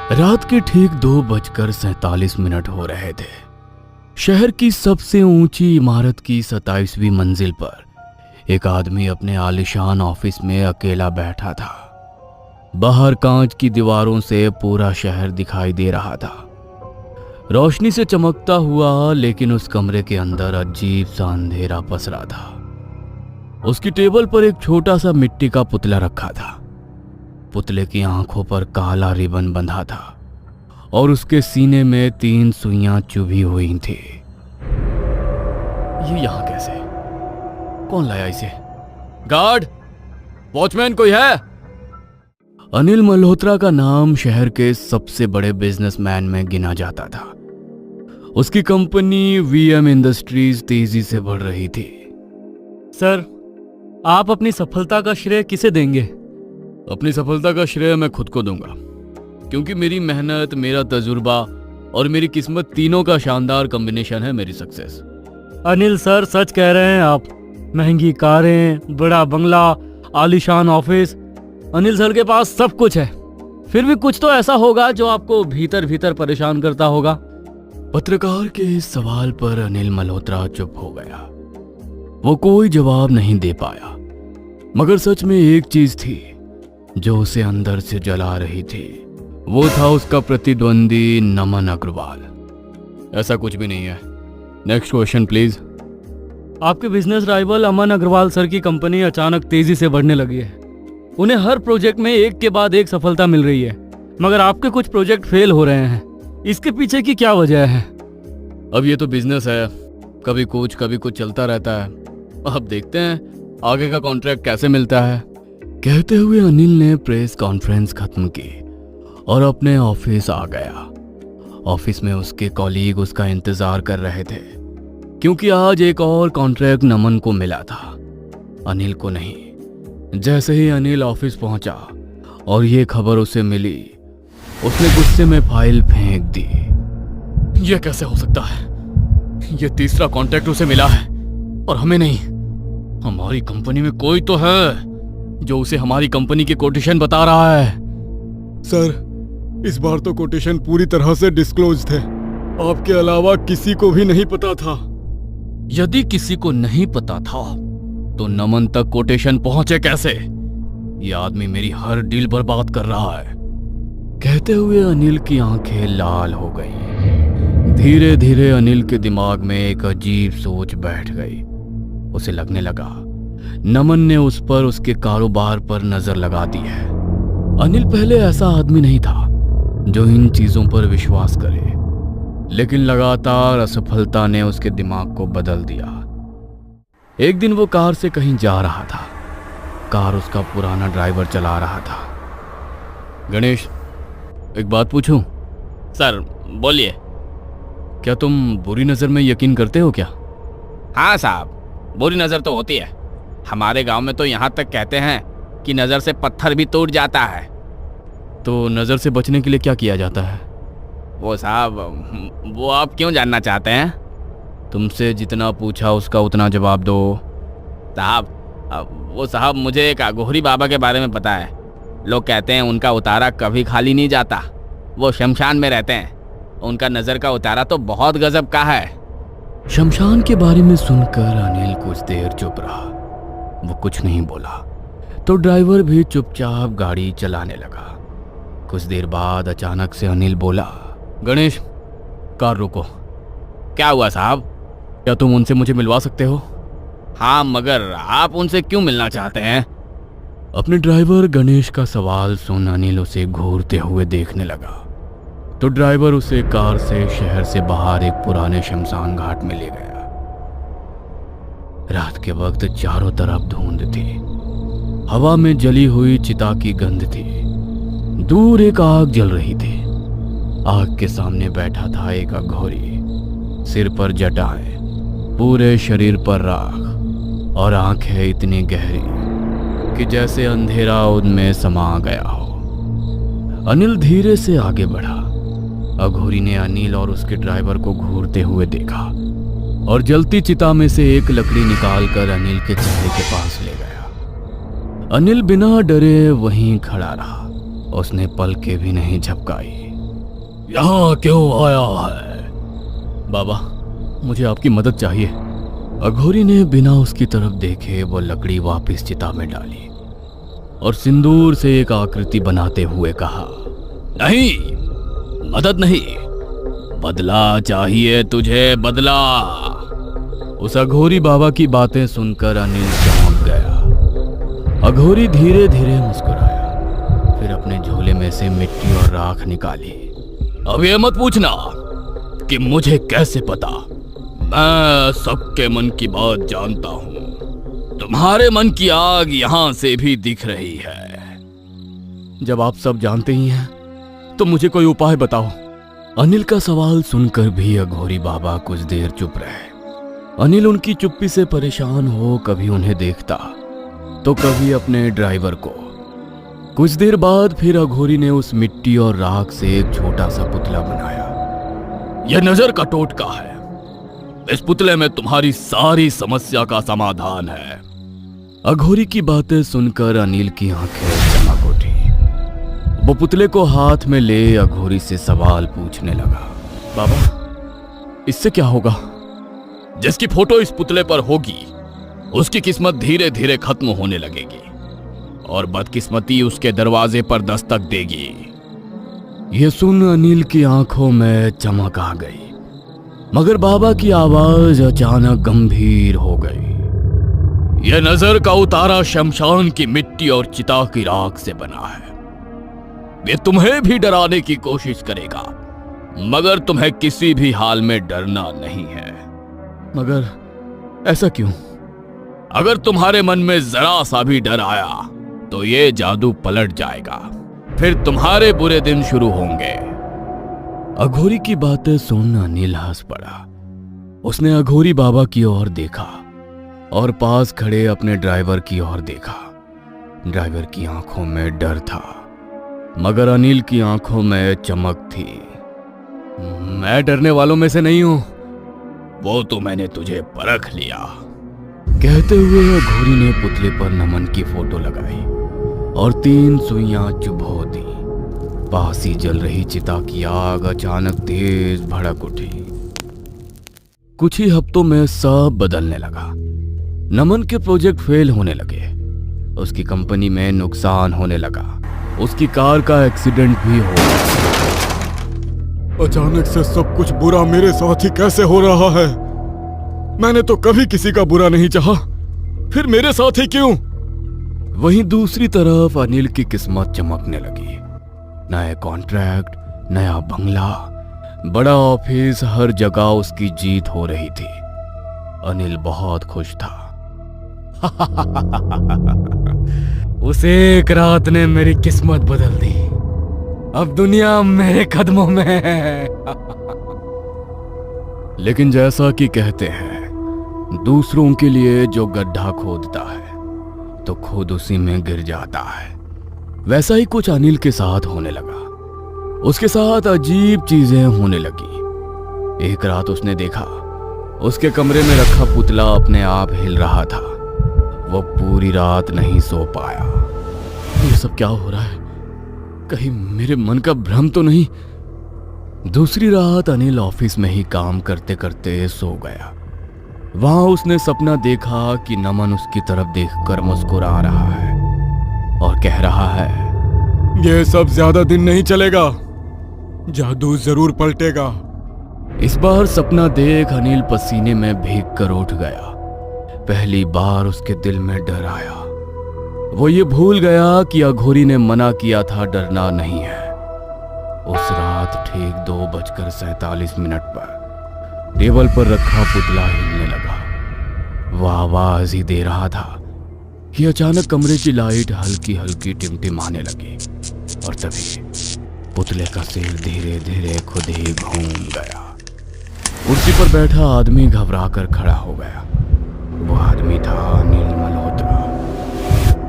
रात के ठीक 2:47 हो रहे थे। शहर की सबसे ऊंची इमारत की 27वीं मंजिल पर एक आदमी अपने आलीशान ऑफिस में अकेला बैठा था। बाहर कांच की दीवारों से पूरा शहर दिखाई दे रहा था, रोशनी से चमकता हुआ, लेकिन उस कमरे के अंदर अजीब सा अंधेरा पसरा था। उसकी टेबल पर एक छोटा सा मिट्टी का पुतला रखा था। पुतले की आंखों पर काला रिबन बंधा था और उसके सीने में 3 सुइयां चुभी हुई थी। ये यहां कैसे? कौन लाया इसे? गार्ड, वॉचमैन कोई है? अनिल मल्होत्रा का नाम शहर के सबसे बड़े बिजनेसमैन में गिना जाता था। उसकी कंपनी वीएम इंडस्ट्रीज तेजी से बढ़ रही थी। सर, आप अपनी सफलता का श्रेय किसे देंगे? अपनी सफलता का श्रेय मैं खुद को दूंगा, क्योंकि मेरी मेहनत, मेरा तजुर्बा और मेरी किस्मत तीनों का शानदार कॉम्बिनेशन है मेरी सक्सेस। अनिल सर, सच कह रहे हैं आप। महंगी कारें, बड़ा बंगला, आलीशान ऑफिस, अनिल सर के पास सब कुछ है। फिर भी कुछ तो ऐसा होगा जो आपको भीतर भीतर परेशान करता होगा। पत्रकार के इस सवाल पर अनिल मल्होत्रा चुप हो गया। वो कोई जवाब नहीं दे पाया, मगर सच में एक चीज थी जो उसे अंदर से जला रही थी। वो था उसका प्रतिद्वंदी नमन अग्रवाल। ऐसा कुछ भी नहीं है। Next question please. आपके बिजनेस राइवल अमन अग्रवाल सर की कंपनी अचानक तेजी से बढ़ने लगी है। उन्हें हर प्रोजेक्ट में एक के बाद एक सफलता मिल रही है, मगर आपके कुछ प्रोजेक्ट फेल हो रहे हैं। इसके पीछे की क्या वजह है? अब ये तो बिजनेस है, कभी कुछ चलता रहता है। अब देखते हैं आगे का कॉन्ट्रैक्ट कैसे मिलता है। कहते हुए अनिल ने प्रेस कॉन्फ्रेंस खत्म की और अपने ऑफिस आ गया। ऑफिस में उसके कॉलीग उसका इंतजार कर रहे थे, क्योंकि आज एक और कॉन्ट्रैक्ट नमन को मिला था, अनिल को नहीं। जैसे ही अनिल ऑफिस पहुंचा और ये खबर उसे मिली, उसने गुस्से में फाइल फेंक दी। यह कैसे हो सकता है? यह तीसरा कॉन्ट्रैक्ट उसे मिला है और हमें नहीं। हमारी कंपनी में कोई तो है जो उसे हमारी कंपनी की कोटेशन बता रहा है। सर, इस बार तो कोटेशन पूरी तरह से डिस्क्लोज थे। आपके अलावा किसी को भी नहीं पता था। यदि किसी को नहीं पता था तो नमन तक कोटेशन पहुंचे कैसे? ये आदमी मेरी हर डील बर्बाद कर रहा है। कहते हुए अनिल की आंखें लाल हो गई। धीरे धीरे अनिल के दिमाग में एक अजीब सोच बैठ गई। उसे लगने लगा नमन ने उस पर, उसके कारोबार पर नजर लगा दी है। अनिल पहले ऐसा आदमी नहीं था जो इन चीजों पर विश्वास करे, लेकिन लगातार असफलता ने उसके दिमाग को बदल दिया। एक दिन वो कार से कहीं जा रहा था। कार उसका पुराना ड्राइवर चला रहा था। गणेश, एक बात पूछूं? सर, बोलिए। क्या तुम बुरी नजर में यकीन करते हो क्या? हाँ साहब, बुरी नज़र तो होती है। हमारे गांव में तो यहाँ तक कहते हैं कि नज़र से पत्थर भी टूट जाता है। तो नज़र से बचने के लिए क्या किया जाता है? वो साहब, वो आप क्यों जानना चाहते हैं? तुमसे जितना पूछा उसका उतना जवाब दो। साहब, मुझे एक अघोरी बाबा के बारे में पता है। लोग कहते हैं उनका उतारा कभी खाली नहीं जाता। वो शमशान में रहते हैं। उनका नज़र का उतारा तो बहुत गजब का है। शमशान के बारे में सुनकर अनिल कुछ देर चुप रहा। वो कुछ नहीं बोला तो ड्राइवर भी चुपचाप गाड़ी चलाने लगा। कुछ देर बाद अचानक से अनिल बोला, गणेश, कार रोको। क्या हुआ साहब? क्या तुम उनसे मुझे मिलवा सकते हो? हाँ, मगर आप उनसे क्यों मिलना चाहते हैं? अपने ड्राइवर गणेश का सवाल सुन अनिल उसे घूरते हुए देखने लगा। तो ड्राइवर उसे कार से शहर से बाहर एक पुराने शमशान घाट में ले गया। रात के वक्त चारों तरफ धुंध थी। हवा में जली हुई चिता की गंध थी। दूर एक आग जल रही थी। आग के सामने बैठा था एक अघोरी, सिर पर जटाएं, पूरे शरीर पर राख और आंखें इतनी गहरी कि जैसे अंधेरा उनमें समा गया हो। अनिल धीरे से आगे बढ़ा। अघोरी ने अनिल और उसके ड्राइवर को घूरते हुए देखा और जलती चिता में से एक लकड़ी निकालकर अनिल के चेहरे के पास ले गया। अनिल बिना डरे वहीं खड़ा रहा। उसने पलकें भी नहीं झपकाई। यहाँ क्यों आया है? बाबा, मुझे आपकी मदद चाहिए। अघोरी ने बिना उसकी तरफ देखे वो लकड़ी वापस चिता में डाली और सिंदूर से एक आकृति बनाते हुए कहा, नहीं, मदद नहीं, बदला चाहिए तुझे, बदला। उस अघोरी बाबा की बातें सुनकर अनिल चौंक गया। अघोरी धीरे धीरे मुस्कुराया, फिर अपने झोले में से मिट्टी और राख निकाली। अब ये मत पूछना कि मुझे कैसे पता, मैं सबके मन की बात जानता हूं। तुम्हारे मन की आग यहां से भी दिख रही है। जब आप सब जानते ही हैं तो मुझे कोई उपाय बताओ। अनिल का सवाल सुनकर भी अघोरी बाबा कुछ देर चुप रहे। अनिल उनकी चुप्पी से परेशान हो कभी उन्हें देखता तो कभी अपने ड्राइवर को। कुछ देर बाद फिर अघोरी ने उस मिट्टी और राख से एक छोटा सा पुतला बनाया। यह नजर का टोटका है। इस पुतले में तुम्हारी सारी समस्या का समाधान है। अघोरी की बातें सुनकर अनिल की आंखें चमक उठी। वो पुतले को हाथ में ले अघोरी से सवाल पूछने लगा। बाबा, इससे क्या होगा? जिसकी फोटो इस पुतले पर होगी उसकी किस्मत धीरे धीरे खत्म होने लगेगी और बदकिस्मती उसके दरवाजे पर दस्तक देगी। यह सुन अनिल की आंखों में चमक आ गई, मगर बाबा की आवाज अचानक गंभीर हो गई। यह नजर का उतारा शमशान की मिट्टी और चिता की राख से बना है। ये तुम्हें भी डराने की कोशिश करेगा, मगर तुम्हें किसी भी हाल में डरना नहीं है। मगर ऐसा क्यों? अगर तुम्हारे मन में जरा सा भी डर आया तो ये जादू पलट जाएगा, फिर तुम्हारे बुरे दिन शुरू होंगे। अघोरी की बातें सुन अनिल हंस पड़ा। उसने अघोरी बाबा की ओर देखा और पास खड़े अपने ड्राइवर की ओर देखा। ड्राइवर की आंखों में डर था, मगर अनिल की आंखों में चमक थी। मैं डरने वालों में से नहीं हूं, वो तो मैंने तुझे परख लिया। कहते हुए अघोरी ने पुतले पर नमन की फोटो लगाई और 3 सुइयां चुभो दी। पास ही जल रही चिता की आग अचानक तेज भड़क उठी। कुछ ही हफ्तों में सब बदलने लगा। नमन के प्रोजेक्ट फेल होने लगे, उसकी कंपनी में नुकसान होने लगा, उसकी कार का एक्सीडेंट भी हो गया। अचानक से सब कुछ बुरा मेरे साथ ही कैसे हो रहा है? मैंने तो कभी किसी का बुरा नहीं चाहा, फिर मेरे साथ ही क्यों? वहीं दूसरी तरफ अनिल की किस्मत चमकने लगी। नए कॉन्ट्रैक्ट, नया बंगला, बड़ा ऑफिस, हर जगह उसकी जीत हो रही थी। अनिल बहुत खुश था। उस एक रात ने मेरी किस्मत बदल दी। अब दुनिया मेरे कदमों में है। लेकिन जैसा कि कहते हैं, दूसरों के लिए जो गड्ढा खोदता है तो खुद उसी में गिर जाता है। वैसा ही कुछ अनिल के साथ होने लगा। उसके साथ अजीब चीजें होने लगी। एक रात उसने देखा उसके कमरे में रखा पुतला अपने आप हिल रहा था। वो पूरी रात नहीं सो पाया। ये सब क्या हो रहा है? कहीं मेरे मन का भ्रम तो नहीं? दूसरी रात अनिल ऑफिस में ही काम करते करते सो गया। वहां उसने सपना देखा कि नमन उसकी तरफ देखकर मुस्कुरा रहा है और कह रहा है, यह सब ज्यादा दिन नहीं चलेगा, जादू जरूर पलटेगा। इस बार सपना देख अनिल पसीने में भीग कर उठ गया। पहली बार उसके दिल में डर आया। वो ये भूल गया कि अघोरी ने मना किया था डरना नहीं है। उस रात ठीक 2:47 पर टेबल पर रखा पुतला हिलने लगा। वह आवाज ही दे रहा था कि अचानक कमरे की लाइट हल्की हल्की टिमटिमाने लगी और तभी पुतले का सिर धीरे धीरे खुद ही घूम गया। कुर्सी पर बैठा आदमी घबरा कर खड़ा हो गया। वो आदमी था अनिल मल्होत्रा।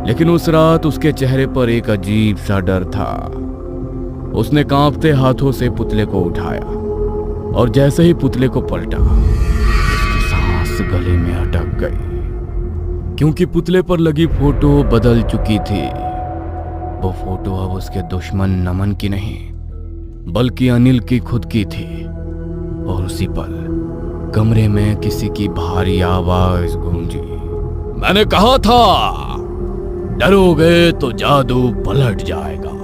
लेकिन उस रात उसके चेहरे पर एक अजीब सा डर था। उसने कांपते हाथों से पुतले को उठाया और जैसे ही पुतले को पलटा, उसकी सांस गले में अटक गई, क्योंकि पुतले पर लगी फोटो बदल चुकी थी। वो फोटो अब उसके दुश्मन नमन की नहीं, बल्कि अनिल की खुद की थी। और उसी पल कमरे में किसी की भारी आवाज गूंजी। मैंने कहा था, डरोगे तो जादू पलट जाएगा।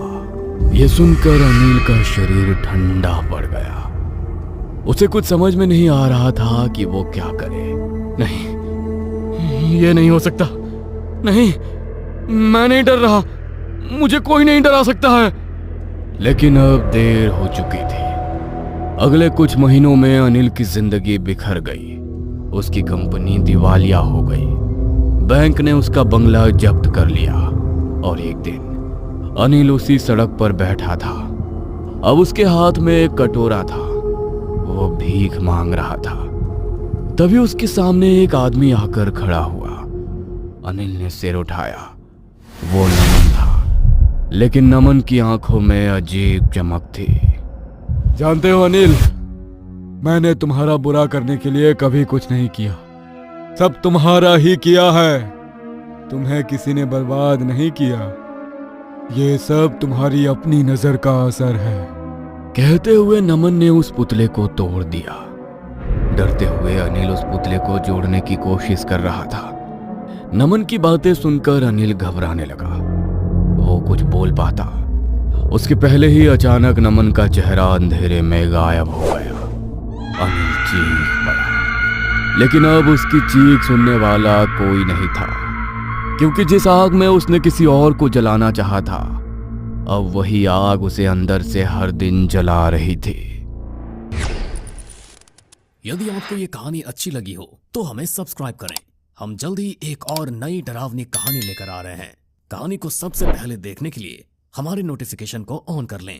ये सुनकर अनिल का शरीर ठंडा पड़ गया। उसे कुछ समझ में नहीं आ रहा था कि वो क्या करे। नहीं, ये नहीं हो सकता। नहीं, मैं नहीं डर रहा। मुझे कोई नहीं डरा सकता है। लेकिन अब देर हो चुकी थी। अगले कुछ महीनों में अनिल की जिंदगी बिखर गई। उसकी कंपनी दिवालिया हो गई। बैंक ने उसका बंगला जब्त कर लिया। और एक दिन अनिल उसी सड़क पर बैठा था। अब उसके हाथ में एक कटोरा था। वो भीख मांग रहा था। तभी उसके सामने एक आदमी आकर खड़ा हुआ। अनिल ने सिर उठाया। वो नमन था, लेकिन नमन की आंखों में अजीब चमक थी। जानते हो अनिल, मैंने तुम्हारा बुरा करने के लिए कभी कुछ नहीं किया। सब तुम्हारा ही किया है। तुम्हें किसी ने बर्बाद नहीं किया। ये सब तुम्हारी अपनी नजर का असर है। कहते हुए नमन ने उस पुतले को तोड़ दिया। डरते हुए अनिल उस पुतले को जोड़ने की कोशिश कर रहा था। नमन की बातें सुनकर अनिल घबराने लगा। वो कुछ बोल पाता उसके पहले ही अचानक नमन का चेहरा अंधेरे में गायब हो गया। अनिल चीख पड़ा, लेकिन अब उसकी चीख सुनने वाला कोई नहीं था, क्योंकि जिस आग में उसने किसी और को जलाना चाहा था, अब वही आग उसे अंदर से हर दिन जला रही थी। यदि आपको ये कहानी अच्छी लगी हो तो हमें सब्सक्राइब करें। हम जल्द ही एक और नई डरावनी कहानी लेकर आ रहे हैं। कहानी को सबसे पहले देखने के लिए हमारे नोटिफिकेशन को ऑन कर लें।